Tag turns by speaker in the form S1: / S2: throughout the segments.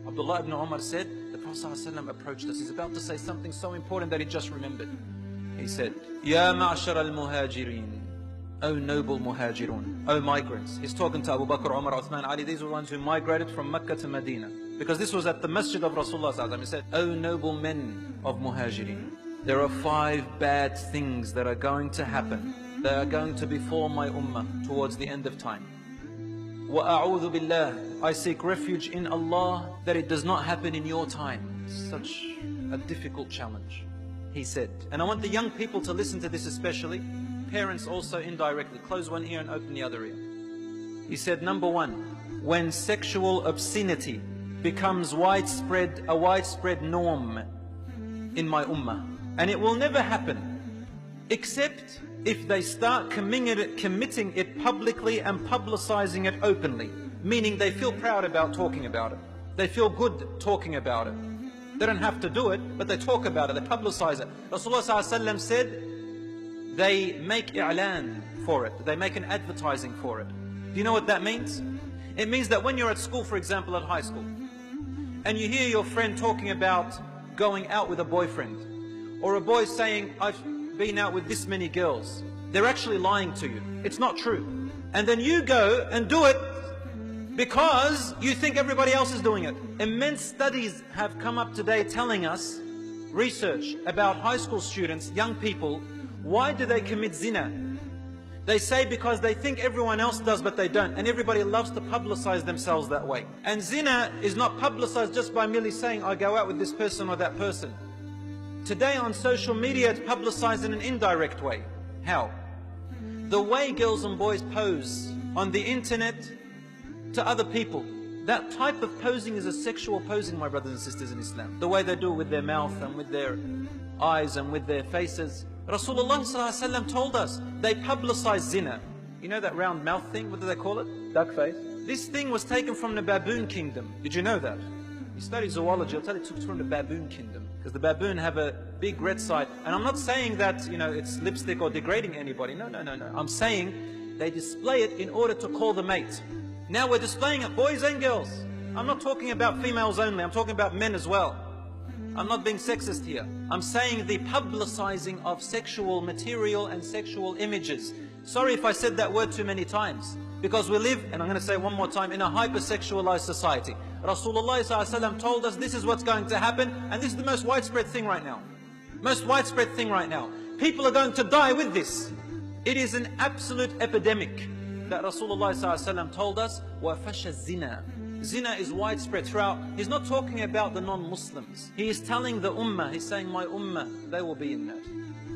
S1: Abdullah ibn Umar said, the Prophet ﷺ approached us. He's about to say something so important that he just remembered. He said, Ya ma'ashar al-muhajirin, O noble muhajirun, O migrants. He's talking to Abu Bakr, Umar, Uthman, Ali. These were the ones who migrated from Mecca to Medina. Because this was at the masjid of Rasulullah ﷺ. He said, O noble men of muhajirin, there are 5 bad things that are going to happen. They are going to befall my ummah towards the end of time. وَأَعُوذُ بِاللَّهِ, I seek refuge in Allah that it does not happen in your time. Such a difficult challenge, he said. And I want the young people to listen to this especially. Parents also indirectly. Close one ear and open the other ear. He said, number 1, when sexual obscenity becomes a widespread norm in my ummah. And it will never happen except if they start committing it publicly and publicizing it openly. Meaning they feel proud about talking about it. They feel good talking about it. They don't have to do it, but they talk about it, they publicize it. Rasulullah ﷺ said, they make i'lan for it. They make an advertising for it. Do you know what that means? It means that when you're at school, for example, at high school, and you hear your friend talking about going out with a boyfriend, or a boy saying, I've been out with this many girls, they're actually lying to you. It's not true. And then you go and do it because you think everybody else is doing it. Immense studies have come up today telling us, research about high school students, young people, why do they commit zina? They say because they think everyone else does, but they don't. And everybody loves to publicize themselves that way. And zina is not publicized just by merely saying, I go out with this person or that person. Today on social media, it's publicized in an indirect way. How? The way girls and boys pose on the internet to other people. That type of posing is a sexual posing, my brothers and sisters in Islam. The way they do it with their mouth and with their eyes and with their faces. Rasulullah ﷺ told us, they publicize zina. You know that round mouth thing? What do they call it? Duck face. This thing was taken from the baboon kingdom. Did you know that? You study zoology, I'll tell you it took from the baboon kingdom. Because the baboon have a big red side. And I'm not saying that, it's lipstick or degrading anybody. No. I'm saying they display it in order to call the mate. Now we're displaying it, boys and girls. I'm not talking about females only, I'm talking about men as well. I'm not being sexist here. I'm saying the publicizing of sexual material and sexual images. Sorry if I said that word too many times. Because we live, and I'm going to say one more time, in a hypersexualized society. Rasulullah ﷺ told us this is what's going to happen, and this is the most widespread thing right now. Most widespread thing right now. People are going to die with this. It is an absolute epidemic that Rasulullah ﷺ told us. وَفَشَ الزِّنَا. Zina is widespread throughout. He's not talking about the non-Muslims. He is telling the ummah, he's saying my ummah, they will be in that.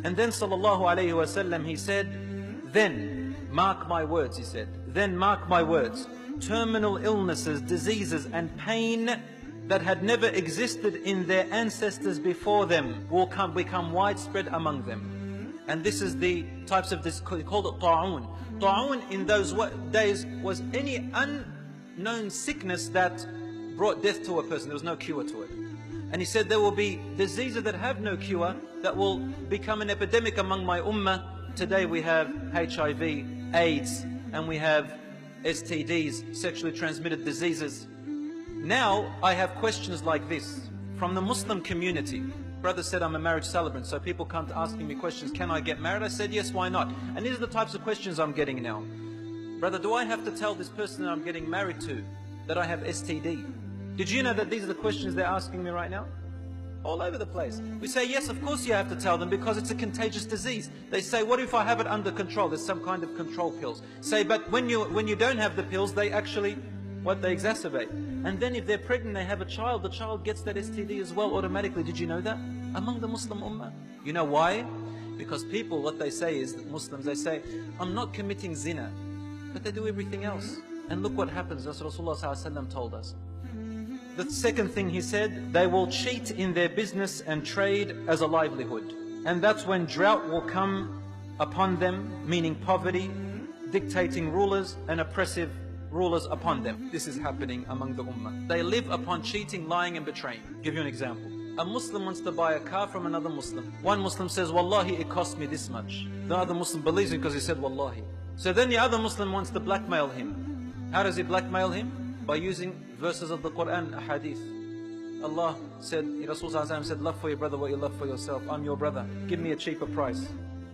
S1: And then sallallahu alayhi wa sallam, he said, then, mark my words, he said, then mark my words, terminal illnesses, diseases and pain that had never existed in their ancestors before them will become widespread among them. And this is the types of this, called it ta'un. Ta'un in those days was any unknown sickness that brought death to a person. There was no cure to it. And he said there will be diseases that have no cure that will become an epidemic among my ummah. Today we have HIV, AIDS, and we have STDs, sexually transmitted diseases. Now I have questions like this from the Muslim community. Brother said I'm a marriage celebrant, so people come to asking me questions, can I get married? I said yes, why not? And these are the types of questions I'm getting now. Brother, do I have to tell this person that I'm getting married to that I have STD? Did you know that these are the questions they're asking me right now? All over the place. We say, yes, of course you have to tell them because it's a contagious disease. They say, what if I have it under control? There's some kind of control pills. Say, but when you don't have the pills, they actually, they exacerbate. And then if they're pregnant, they have a child, the child gets that STD as well automatically. Did you know that? Among the Muslim ummah. You know why? Because people, what they say is, that Muslims, they say, I'm not committing zina. But they do everything else. And look what happens, as Rasulullah ﷺ told us. The second thing he said, they will cheat in their business and trade as a livelihood. And that's when drought will come upon them, meaning poverty, dictating rulers and oppressive rulers upon them. This is happening among the ummah. They live upon cheating, lying and betraying. I'll give you an example. A Muslim wants to buy a car from another Muslim. One Muslim says, Wallahi, it cost me this much. The other Muslim believes him because he said, Wallahi. So then the other Muslim wants to blackmail him. How does he blackmail him? By using verses of the Quran, a hadith. Allah said, Rasulullah said, love for your brother what you love for yourself. I'm your brother, give me a cheaper price.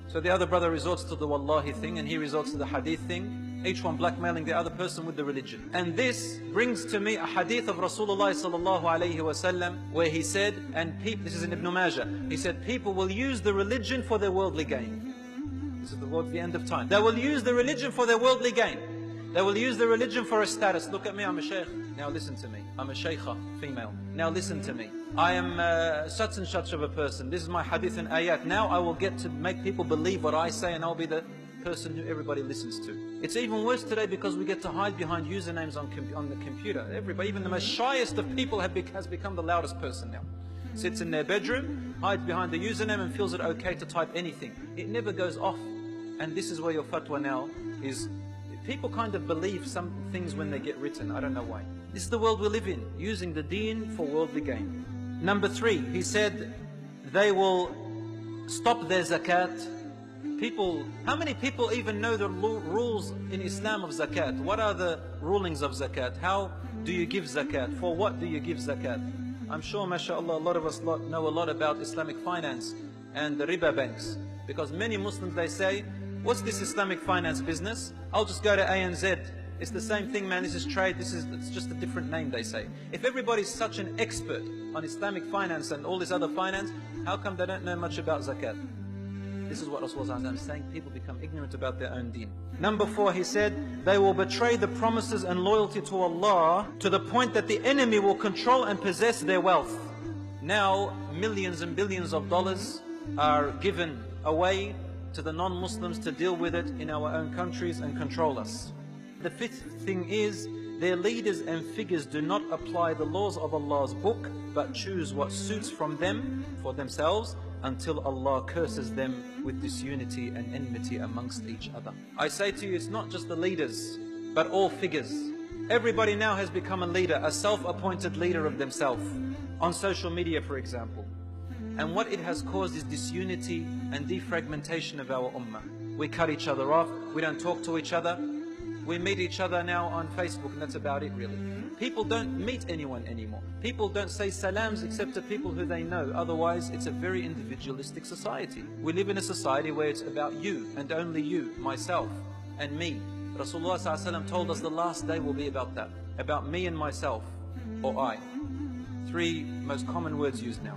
S1: So the other brother resorts to the wallahi thing, and he resorts to the hadith thing, each one blackmailing the other person with the religion. And this brings to me a hadith of Rasulullah sallallahu alayhi wasallam, where he said, and people, this is in Ibn Majah, he said, people will use the religion for their worldly gain. This is towards the end of time. They will use the religion for their worldly gain. They will use the religion for a status. Look at me, I'm a sheikh. Now listen to me. I'm a sheikha, female. Now listen to me. I am such and such of a person. This is my hadith and ayat. Now I will get to make people believe what I say, and I'll be the person who everybody listens to. It's even worse today because we get to hide behind usernames on the computer. Everybody, even the most shyest of people has become the loudest person now. Sits in their bedroom, hides behind the username and feels it okay to type anything. It never goes off. And this is where your fatwa now is. People kind of believe some things when they get written. I don't know why. This is the world we live in, using the deen for worldly gain. Number 3, he said, they will stop their zakat. People, how many people even know the rules in Islam of zakat? What are the rulings of zakat? How do you give zakat? For what do you give zakat? I'm sure, mashallah, a lot of us know a lot about Islamic finance and the riba banks. Because many Muslims, they say, what's this Islamic finance business? I'll just go to ANZ. It's the same thing, man. This is trade. It's just a different name, they say. If everybody's such an expert on Islamic finance and all this other finance, how come they don't know much about zakat? This is what Rasulullah is saying. People become ignorant about their own deen. Number 4, he said, they will betray the promises and loyalty to Allah to the point that the enemy will control and possess their wealth. Now, millions and billions of dollars are given away to the non-Muslims to deal with it in our own countries and control us. The 5th thing is, their leaders and figures do not apply the laws of Allah's book, but choose what suits from them for themselves until Allah curses them with disunity and enmity amongst each other. I say to you, it's not just the leaders, but all figures. Everybody now has become a leader, a self-appointed leader of themselves, on social media, for example. And what it has caused is disunity and defragmentation of our ummah. We cut each other off, we don't talk to each other. We meet each other now on Facebook, and that's about it really. People don't meet anyone anymore. People don't say salams except to people who they know. Otherwise, it's a very individualistic society. We live in a society where it's about you and only you, myself and me. Rasulullah ﷺ told us the last day will be about that. About me and myself, or I. 3 most common words used now.